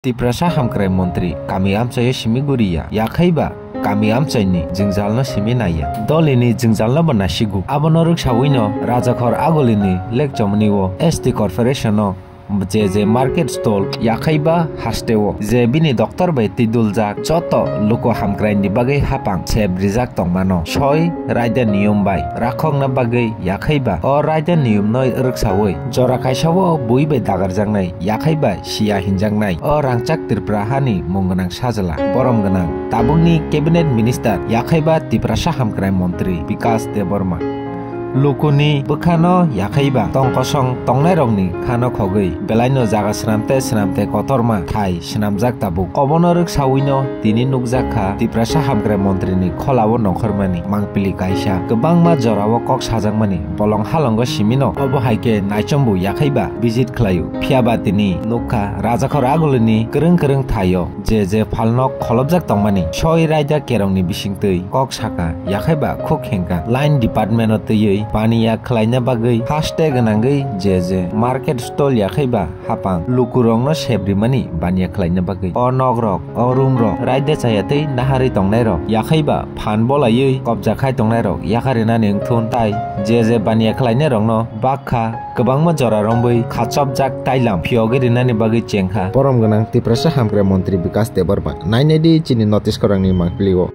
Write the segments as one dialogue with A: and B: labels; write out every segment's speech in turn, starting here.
A: Tiprasa hamkrai Montri kami amcaya simiguria yakhaiba kami amchaini jingjalno siminaya dolini jingjalno banasigu abonoruk sawino rajakhor agolini lekchomniwo ST corporation je market stall yakhaiba hasteo je bini doctor bai tiduljak joto luko hamkrai ni bagai hapang sebrijak tongmano soi raida niyom bai rakhokna bagai yakhaiba o raida niyom noi ruksawi jora kaisawo bui bai dagarjaknai yakhaiba sia hinjaknai o rangchak tirprahani munggonang sajala borom ganang tabungni cabinet minister yakhaiba Tiprasa hamkrai montri Vikas Deborma Lukuni bukhano yakhaiba tongkosong tongnai khano khogui belaino jaga sramte kotorma thai swnamjak tabuk obonoruk sawino tini nukjakha Tiprasa hamkrai montri ni kholao nongkhormani mangpili kaisa kwbangma jorao kok sajakmani bolong halongo simino obo haike naichombu yakhaiba visit khlaio phiaba tini nukha rajakhor agolini kwrung thaio je phalno kholobjak tongmani soi raida kerongni bisingtui kok saka yakhaiba khuk hengka line department otui paniya khlaina bagai hashtag ganangai je market stall yakhaiba hapang lukurongno sebrimani baniya khlaina bagai o nogrok o roomrok raida chayatei nahari tongnai rok yakhaiba phan bolaiui kobja khai tongnai rok yakarina nengthun tai je baniya khlaina rokno bakha kwbangma jora rombui khachopjak tailam phiogirinani bagai chengkha borom ganang Tiprasa hamkrai montri Vikas Deborma nainedi chini notice korangni mangpiligo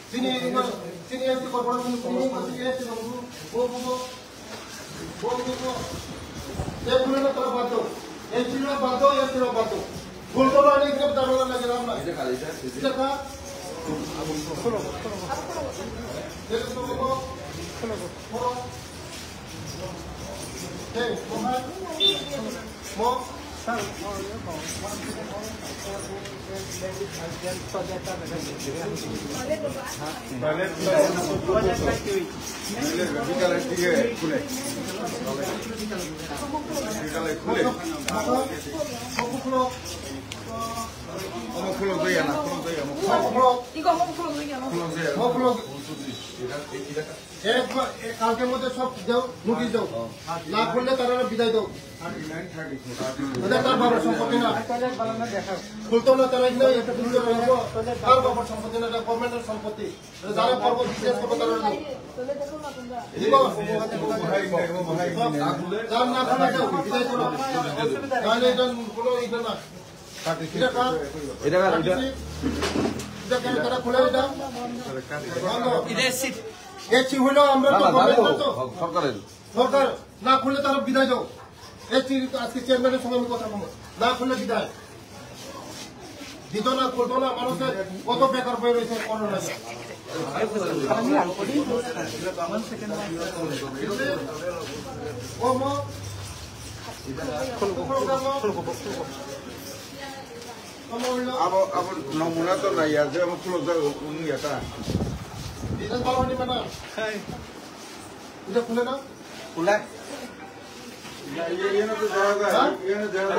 B: Sini ST corporation sini ST bo ये पुणे ना तरफ बातो ST लो बातो बोल तो वाले के बता रहा लग रहा है इसे का ये तो কালকে মধ্যে সব দাও নোটিশ দাও না করলে তারা বিদায় দাও তার বাবার সম্পত্তি না খুলতো না তারা একটা দুর্নীতি রাখবো তার বাবার সম্পত্তি না গভর্নমেন্টের সম্পত্তি যারা পর্ব বিশেষ করবো তারা যার না খানা দাও বিদায় করো তাহলে এটা কোনো এটা না এটা কেন তারা খুলে এটা এসি হইলো আমরা তো সরকার না খুললে তারা বিদায় দাও এসি আজকে চেয়ারম্যানের সঙ্গে আমি কথা বলবো না খুললে বিদায় দিত না করতো না মানুষের কত বেকার হয়ে রয়েছে করোনা
C: अब नमूना तो नहीं यार जब हम खुलो जब उन्हीं आता
B: बिजनेस वालों ने बना इधर खुले ना
C: खुला ये ना तो जाएगा ये ना जाएगा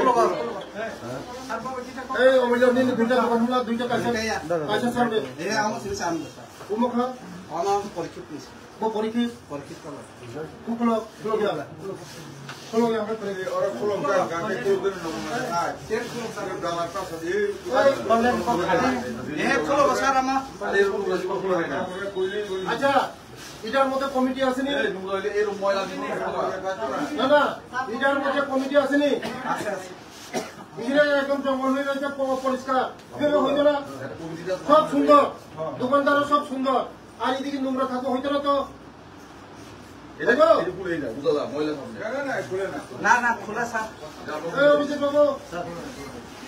B: ए ओमिलो ने दुईटा हमला दुईटा कैसे सामने ए आम सिर सामने उमखा आम परीक्षित वो परीक्षित करो खुलो गया हमें करेंगे
C: और खुलो का के दो दिन नमूना हां चेक खुलो सारे डाला का सब ये
B: खुलो बसारा मा अच्छा इधर মধ্যে কমিটি আসেনি
C: এই ময়লা
B: না না ইধর মধ্যে কমিটি আসেনি আছে ইধরে একদম জঙ্গল হয়ে গেছে পরিষ্কার কেন হইতো না সব সুন্দর দোকানদারও সব সুন্দর আর এদিকে নোংরা থাকো হইতো না তো এটা পুরো এই যায় বুঝলা ময়লা না না খোলা সাফ এই অভিজিৎ বাবু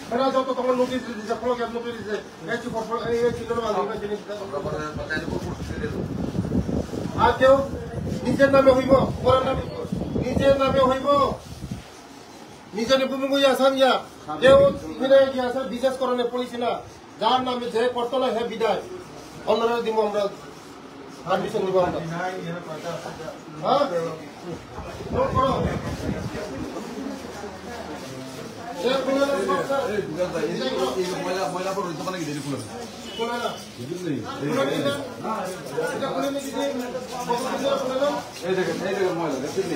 B: মেরা যত তোমার নোটিশ দিছে ফলো গ্যাপ নোটিশ দিছে এসি কর্পোরেশন এই ছিল না আমরা জিনিস আর কেউ নিজের নামে হইব পরের নামে নিজের নামে হইব নিজের ভূমি বই আসাম ইয়া কেউ ফিরে গিয়ে আসে বিশেষ করণে পড়িছি না যার নামে যে করতো না হে বিদায় অন্যরা দিব আমরা পারমিশন দিব আমরা হ্যাঁ নোট করো
C: ময়লা পড়ে তো মানে কি দেরি খুলে
B: এই দেখেন ময়লা দেখছেন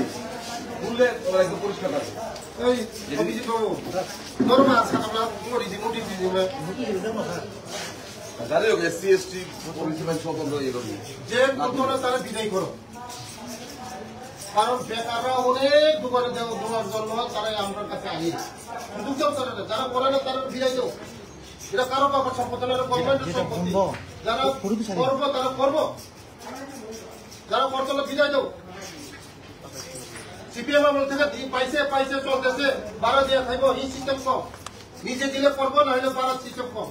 C: খুললে তোমরা একদম পরিষ্কার থাকে
B: এই অভিজিৎ বাবু নরমা সাতাবলা মুড়ি দি মুড়ি দি
C: জানি হোক এসসি এসটি পরিষেবা স্বতন্ত্র ইয়ে করবি
B: যে করতো তারা বিদায় করো কারণ বেকাররা অনেক দোকানে দেওয়ার জন্য তারাই আমার কাছে আনি দুটো করে না যারা করে না তারা বিদায় দেও এটা কারো বাবার সম্পত্তি না গভর্নমেন্টের সম্পত্তি যারা করবো তারা করবো যারা করতো না বিদায় দেও সিপিএম আমল থেকে পাইছে চলতেছে 12 দিয়ে খাইব এই সিস্টেম কম নিজে দিলে করবো না হলে 12 সিস্টেম কম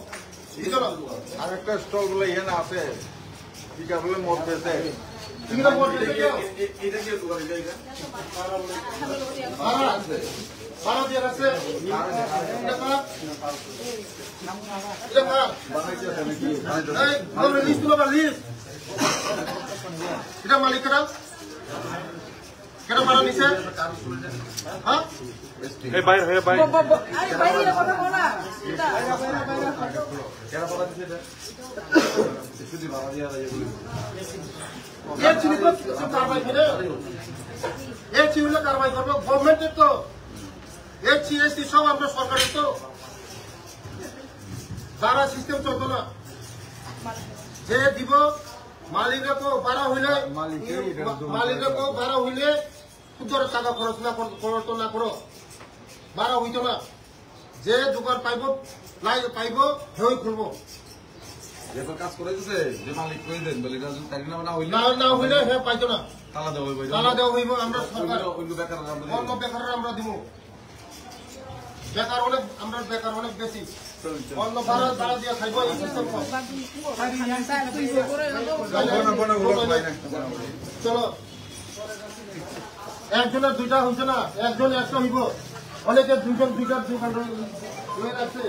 C: আর একটা স্টল গুলো ইয়ে না আছে ঠিক আছে বলে মদ পেয়েছে এটা কি দোকান এটা
B: ভাড়া দিয়ে রাখছে এটা মালিকরা কেন ভাড়া নিছে হ্যাঁ
D: বাইরে হয়ে বাইরে
C: কেন বলা দিছে এটা শুধু বাবা দিয়া এগুলো
B: एक चीज तो कार्रवाई करे एक चीज कार्रवाई करबो गवर्नमेंट तो एक चीज सब আমরা সরকারের তো সারা সিস্টেম চলতো না যে দিব মালিকরা তো 12 হইলে মালিকরা তো 12 হইলে সুদর টাকা খরচ না করতো না করো 12 হইতো না যে দোকান পাইবো পাইবো হেই খুলবো
C: যেটা কাজ করে দিছে যে মালিক কই দেন বলে এটা যদি তারিখ না হইলে
B: না হইলে হে পাইতো না
C: তালা দেওয়া হইবে
B: তালা দেওয়া হইব আমরা সরকার
C: অন্য বেকার
B: অন্য বেকাররা আমরা দিব বেকার অনেক বেশি অন্য ভাড়া দিয়ে খাইব এই সিস্টেম চলো একজনের দুইটা হইছে না একজন একটা হইব অনেকে দুইটার দোকান রয়ে আছে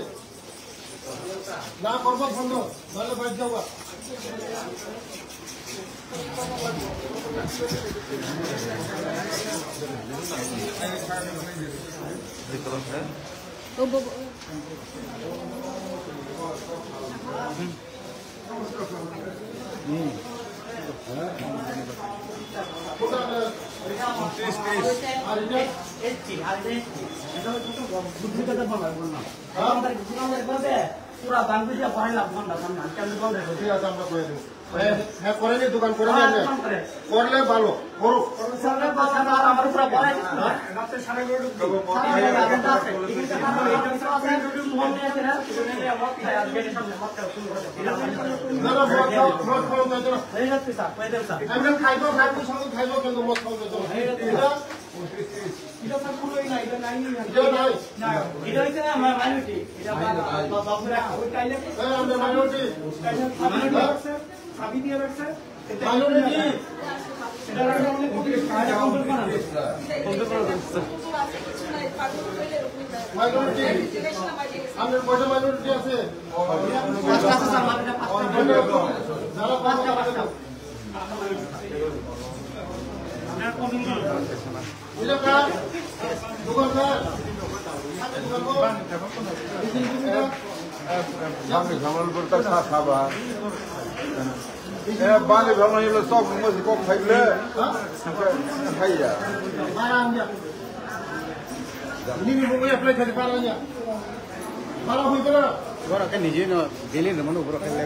B: না করবো বন্ধ নাহলে বাইর যাবো
E: পুরা বাংলা দিয়ে পড়াইলা বন্ধ বন্ধ কেন বন্ধ
B: ঠিক আছে আমরা করে দেবো হ্যাঁ করে নি দোকান করে নিয়ে করলে ভালো করুক
E: সরকার পাশে আমার পুরো পড়াই মাত্র
B: 7.5 খাইবো সঙ্গে খাইবো কিন্তু মত খাওয়া এটা তো পুরোই না এটা নাই না
E: এটা হইছে না মাইনরিটি এটা বাবুরা ওই কাইলে
B: আমরা মাইনরিটি
E: সাবি দিয়ে রাখছে
B: মাইনরিটি
E: এটা রাখলে অনেক কাজ কমপ্লিট করা
B: মাইনরিটি আমাদের কয়টা মাইনরিটি আছে যারা পাঁচটা এলাকার দোকানদার
C: বাঙালি ভালো হইলে সব মধ্যে কম খাইলে খাইয়া
D: নিজে গেলে মানে উপরে খেলে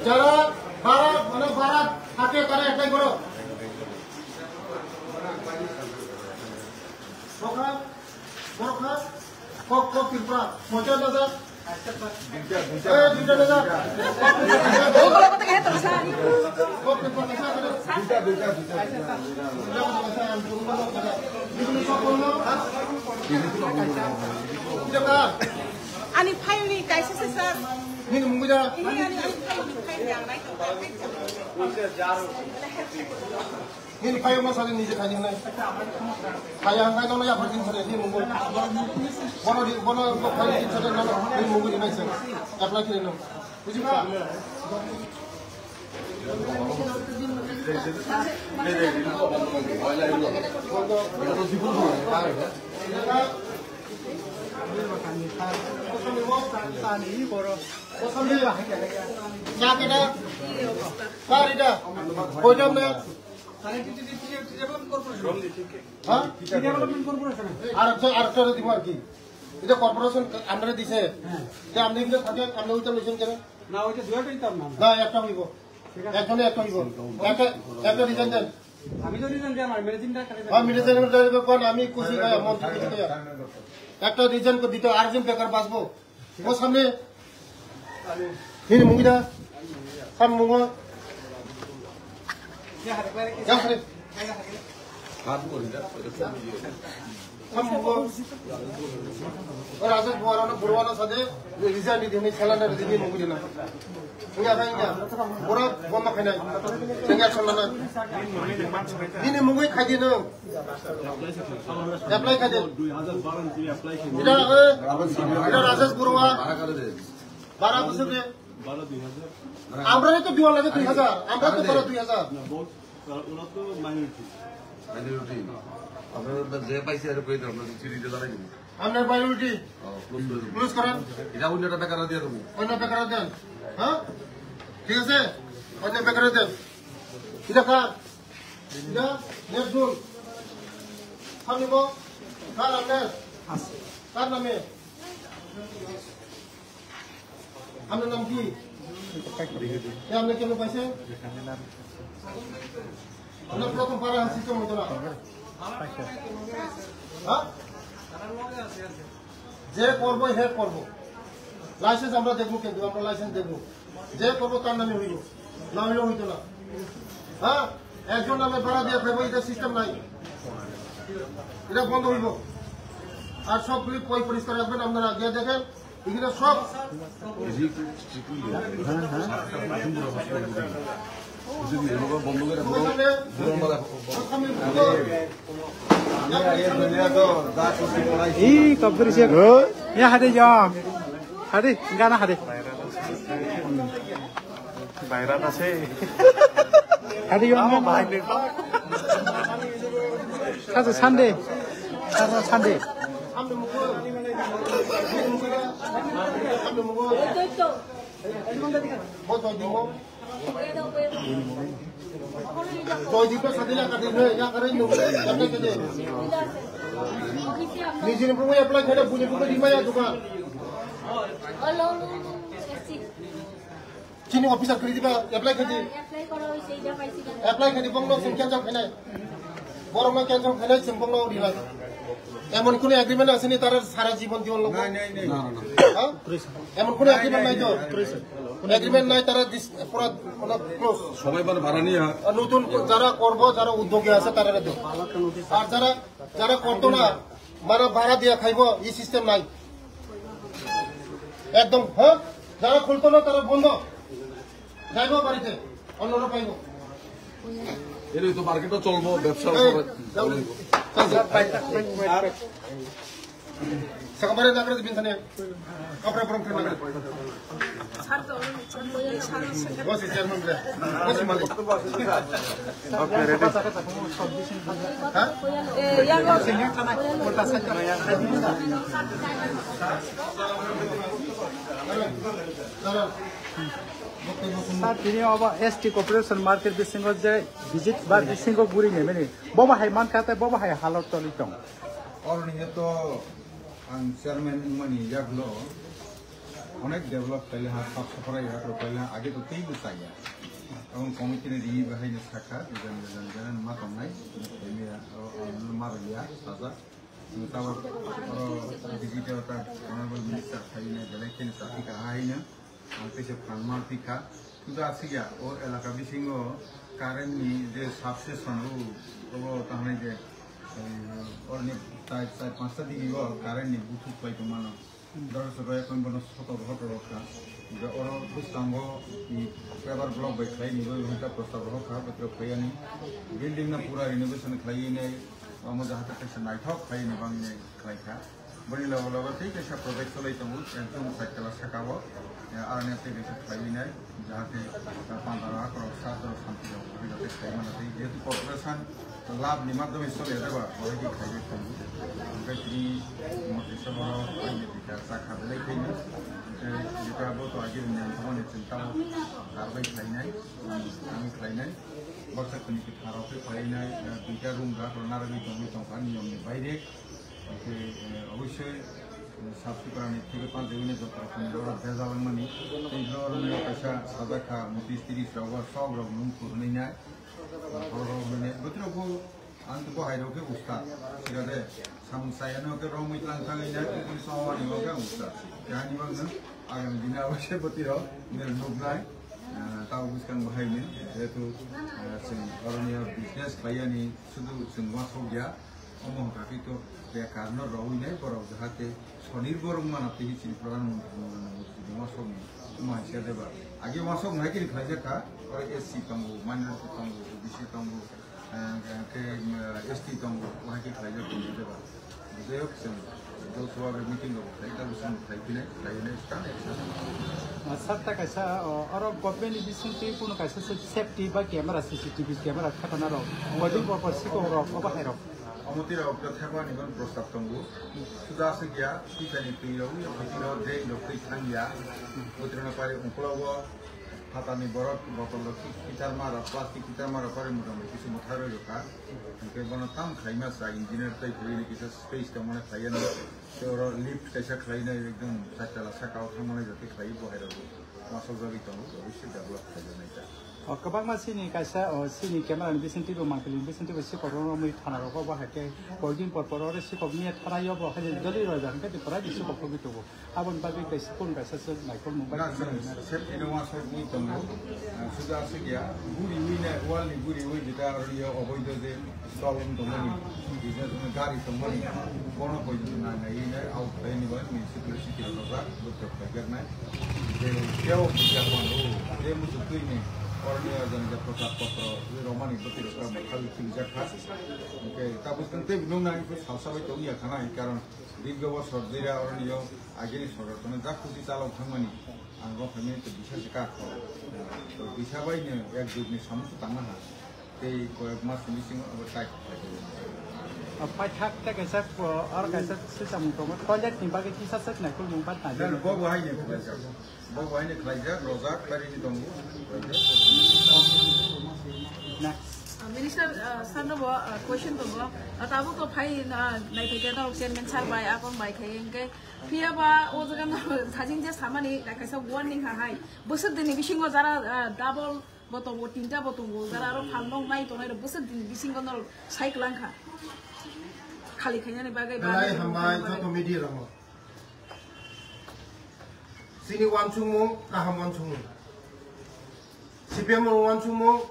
B: যারা ভাড়া থাকে তারা অ্যাপ্লাই করো Tripura 50,000
F: Ani payuni kaisa sesar.
B: ini mungkin
F: Ini ani payuni yang naik tu.
B: ini kayu masalah ini jadi nih kayu nona ya pergi sana ini mungkin bono kayu di sana nona ini mungkin ini sih apply kiri nona, bukan? এটা corporation আন্ডারে দিছে যে আপনি কিন্তু থাকে আপনি ওইটা লইছেন কেন
D: না ওইটা দুইটাই তো না
B: না একটা হইব একজনে একটা হইব একটা রিজন দেন
D: আমি তো রিজন দিই আমার মেডিসিনটা খালি
B: হ্যাঁ মেডিসিন কোন আমি খুশি ভাই মন্ত্রী খুশি একটা রিজন কো দিতে আর্জেন্ট বেকার বাঁচবো ও সামনে হিন মুগিদা সাম মুগো যা করে হাত করে দা সাম মুগো और आज बुरवाना सादे रिजा नि दिने छलाना दिने मुगुदि ना इंगा इंगा बुरा बमा खाइना सेंगा छलाना दिने मुगुइ खाइदि न एप्लाई खाइदि
D: 2012 में अप्लाई किया
B: इधर राजेश बुरवा 12 বছর রে 12 2000 আমরা তো দিওয়া লাগে 2000 আমরা তো করে 2000
D: না বহুত ওরা তো মাইনরিটি
C: আপনার যে পাইছে আর কই দাও আপনাদের চিঠি দিয়ে জানাই দিন
B: আপনার বায়োলজি ক্লোজ করেন
C: এটা অন্যটা বেকার দিয়ে দেবো
B: অন্য বেকার দেন হ্যাঁ ঠিক আছে অন্য বেকার দেন এটা কার এটা নেক্সট জুন সামনে গো কার আপনার কার নামে আপনার নাম কি আপনি কেন পাইছেন আপনার প্রথম পারা সিস্টেম হতো না হ্যাঁ যে করবো হে করবো লাইসেন্স আমরা দেখবো কিন্তু আমরা লাইসেন্স দেখবো যে করবো তার নামে হইব না হইলেও হইতো না হ্যাঁ একজন নামে ভাড়া দিয়ে খাইবো এটা সিস্টেম নাই এটা বন্ধ হইব আর সবগুলি পরিষ্কার রাখবেন আপনারা গিয়ে দেখেন এগুলো সব
C: বন্ধ করে
D: 이 껍데기 씨. 야 하대 야. 하대 গানা হাদে
G: বাইরাত আছে
D: হাদে 요
G: বাইরে
D: 가서 산대 가서 산대
B: 한번 먹고 한번 먹고 뭐더 দিব 저희 집에 사들야 가지고 야 가는 놈 잡게 되지 নিজের প্রমো অ্যাপ্লাই করে বুঝে বুঝে দিমায়া দোকান চিনি অফিসার করে দিবা অ্যাপ্লাই করে অ্যাপ্লাই করে বংলো সংখ্যা যাও খানায় বড় মা কেন খানায় বংলো দিবা এমন কোন এগ্রিমেন্ট আছে নি তার সারা জীবন জীবন লোক না এমন কোন এগ্রিমেন্ট নাই তো এগ্রিমেন্ট নাই তারা পুরো ক্লোজ
C: সবাই মানে ভাড়া নিয়ে
B: নতুন যারা করবো যারা উদ্যোগী আছে তারা তো আর যারা করতো না মানে ভাড়া দিয়ে খাইব এই সিস্টেম নাই একদম হ্যাঁ যারা খুলতো না তারা বন্ধ যাইব বাড়িতে অন্যরা পাইব
C: এর তো মার্কেটও চলবো ব্যবসা
B: সকালে না করে দিবেন তানে কাপড় পরম করে না বসে চেয়ারম্যান রে বসে মালিক
G: ওকে রেডি
B: হ্যাঁ
D: তিনি अब एसटी कर्पोरेशन मार्केट बिसिंगो जे विजिट बा बिसिंगो गुरि नेमेनि बबा हाय मान खाते बबा हाय हालत तलि दं
H: और तो आं चेयरमैन मनी यागलो अनेक डेवलप पहले हाथ साफ सफाई यागलो पहले आगे तो कई बताया और कमिटी ने दी बहाई ने शाखा जन मातम नहीं पहले मारिया साजा तब डिजिटल का ऑनरेबल मिनिस्टर खाई ने इलेक्शन साथी का आई ने आंते फार्मर टीका तो आसिया और इलाका बिसिंगो कारण नि जे सबसेशन वो ताने जे और ने ताई पांचटा दिगो कारण नि बुथु पाई तो मानो दरस रय कोन बनो सतो बहुत रखा जे और बुस्तांगो इ पेपर ब्लॉक बाय खाई नि होता प्रस्ताव रखा पत्र खयानि बिल्डिंग ना पूरा रिनोवेशन खाई ने हम जहां तक से नाइथक खाई ने बांग ने खाई खा बनि लगो लगो ठीक है सब प्रोजेक्ट चलाई त एकदम साइकल सकाबो आरएनएफ के खाई जाते पांडा सादर शांति जाते खाई मानते जेहतु कर्पोरेशन लाभ निमाध्यम चले वही खाई खाबले जेटाबो तो आगे नियंत्रण चिंता कारवाई खाई खाई बक्साखनि थाराव खाई दुईटा रूम नारगि दंगा नियम बाहरे अवश्य साफ सुथरानि थिग पांचेवने जत्रा भेजालांनानै कैसा साजाखा मतिस तिरिसराव सब मुं खुरनाय बोथोरावबो आंथ' बाहेरावखे उस्ताद सिगादे सामसायानो के रौ मैलांखाङैना पुलिस मावानिवाके उस्ताद जाहानिबांनो आगामी दिन अवश्य बोथोराव नुनाय ताव बुसखां बाहायनो जेहेतु जों अरण्य बिजनेस खालायनि शुधु जों मासाव गैया अमहकाखैथ' बेकारनो रावैनाय बराव जाहाथे स्वनिर्भर मानाते हिचिन प्रधानमंत्री मासावनि मानसिया देबा आगे मासाव नायकिन खायजाखा और एससी तंगो माइनरिटी तंगो ओबीसी तंगो के एसटी तंगो वहाके खायजाखा देबा जेयक जों जौसवा बे मीटिंग आव खायदा बुसं खायफिनाय खायनाय स्टार्ट एक्शन
D: सातटा कैसा और गवर्नमेंट बिसिंग कोनो कैसा सेफ्टी बा कैमरा सीसीटीवी कैमरा खाताना रो वेडिंग पर्पस को रो बाहेराव
H: अमतिराव प्रथाबा निबन प्रस्ताव तंगो सुदास गया पिफानि तुइराव अमतिराव दे लखै थांगिया उत्रना पारे उंखलाव हातानि बरफ बटल कितार मारा प्लास्टिक कितार मारा पारे मुदम किसु मथारो जका के बन ताम खाइमा सा इंजिनियर तै खैनि किसा स्पेस तमने खायन तेरो लिफ्ट कैसा खाइना एकदम साचाला साकाव थांमने जति खाइ बहायराव मासो जाबि तंगो अवश्य डेभलप खायनायता
D: गोबां मानसिनि कैसा सिनि कैमरा बिसिंति बो मांकलि बिसिंति बो सिकरो मै थानाराव बाहाके बयदिन परपर सिकबनि थानायाव बहाय जलि रजान के परा सिकबखौ बितबो आबन बागै कैसा कोन कैसा सो नायखौ मुंबाय
H: सेफ इनोवा सो नि तंगो सुदा सिगिया गुरि उइना वालनि गुरि उइ बिता रियो अबैध जे स्टलम दंनि बिजनेस गारि दंनि कोन बयद नायनाय आउट लाइननि बा म्युनिसिपल सिटी रजा बोथोर फायगरनाय जे केव जापानो जे मुसु तुइनि Orangnya dan dapat patra, ini roman itu tidak pernah kali tinggal khas. Oke, tapi tentu belum nanti itu salsa itu ya karena karena di bawah sordira orang yang akhirnya sordira, karena tak putih salam kemana, anggap kami itu bisa sekat. Bisa baiknya ya dunia sama itu tanah. Tapi kalau masih missing overtake.
D: Apa hak tak kisah orang kisah sesama kamu, kalau ni bagi kisah sesama kau mungkin tak.
H: Dan bawa ini belajar, bawa ini belajar, rozak dari ini tunggu.
F: Minister, sana bo question tu bo, tahu ko phai naik kerja tu sen mencar bay, aku bay kaya ke, pia ba, o jaga na thajin je sama ni, like saya warning hai, besar dini bising ko zara double botol, bo tinta botol, bo zara aro phalong mai tu naik besar dini bising ko nol cycle langka, kali kaya ni bagai.
B: Belai hambai joto media ramo. Sini wan cumung, kaham wan cumung. CPM wan cumung.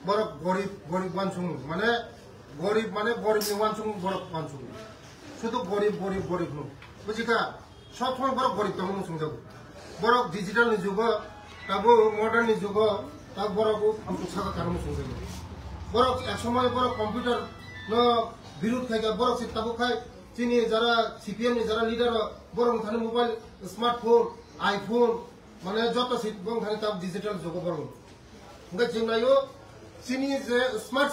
B: Borok gorib wansung mana gorib ni wansung borok wansung sudah gorib nu bujika सब समय borok gorib tamu musung jago borok digital ni juga tabu modern ni juga tab borok हमको सका karena musung jago borok एक समय borok computer no বিরুদ্ধ থাকে borok si tabu khai chini jara CPM ni jara leader borok thane mobile smartphone iPhone মানে যত seat বং খানে tab digital juga borok nga jingnayo Sini je smart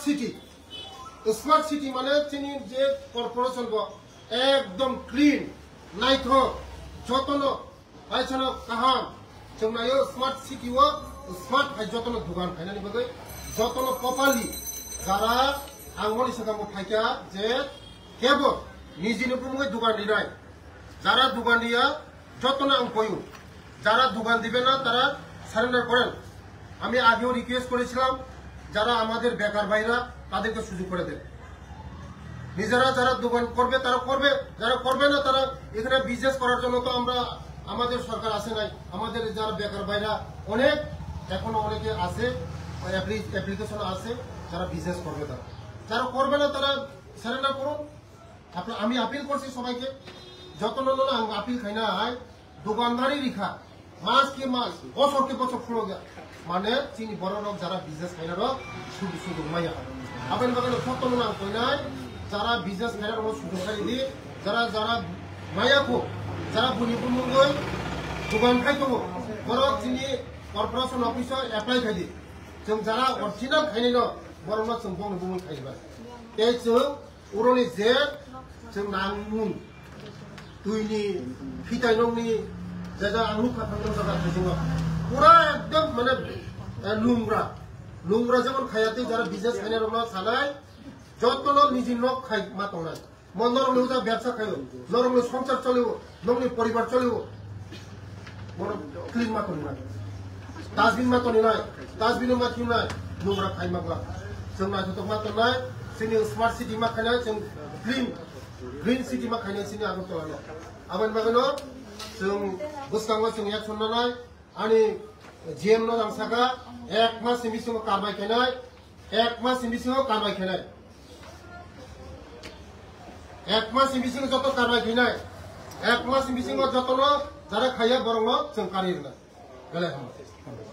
B: city mana sini je corporation bo ekdom clean naitho jotono aisana kaham chungnayo smart city wo smart hai jotono dukan khainani bagai jotono properly jara angoni sakamo phaika je kebo nijini pumugai dukan dinai jara dukan dia jotono ang koyu jara dukan dibe na tara surrender koren ami ageo request করেছিলাম যারা আমাদের বেকার ভাইরা তাদেরকে সুযোগ করে দেন নিজেরা যারা দোকান করবে তারা করবে যারা করবে না তারা এখানে বিজনেস করার জন্য তো আমরা আমাদের সরকার আসে নাই আমাদের যারা বেকার ভাইরা অনেক এখনো অনেকে আছে অ্যাপ্লিকেশন আছে যারা বিজনেস করবে তারা যারা করবে না তারা সারেন্ডার করুন আপনারা আমি আপিল করছি সবাইকে যত না আপিল খাই না হয় দোকানদারি রেখা মাস কি মাস বছর ফুলো গিয়া মানে চিনি বড় লোক যারা বিজনেস খাইনার সুযোগ মাইয়া আবেন বাগানে কত না কইনাই যারা বিজনেস খাইনার সুযোগ খাই দি যারা মাইয়াকো যারা বুনি বুমুগই दुकान खाई दङ बरक जोंनि कर्परेसन अफिसाव एप्लाइ खायदि जों जारा अरिजिनेल खायनो बर'नो जों बुंनो बुंनो खायबाय बे जों उरनि जे जों नांमुं दैनि फिथाइनंनि जायगा आंलु खाथांनो जागा जोङो पुरा एकदम माने लुंग्रा जेमन खायाते जारा बिजनेस खायनो रंना सानाय যতন নিজি নক খাই মাতনায় মন্দর লোজা ব্যবসা খাইও নরম সংসার চলিও নংনি পরিবার চলিও বড় ক্লিন মাতন না ডাস্টবিন মাতন নাই ডাস্টবিন মাতন নাই নোংরা খাই মাগলা जों नायथ' मातनाय जोंनि स्मार्ट सिटी मा खायनाय जों ग्रीन सिटी मा खायनाय जोंनि आगरतला आबाद बागानो जों गोसकांगो जों एक्सन नाय आनि जीएम नो आंसागा एक मास सिमिसिङो कारबाय खायनाय एक मास सिमिसिङो कारबाय खायनाय एक मास सिमिसिङो जतो कारबाय खायनाय एक मास सिमिसिङो जतनो जारा खाया बरंनो जों कारिरना गले हम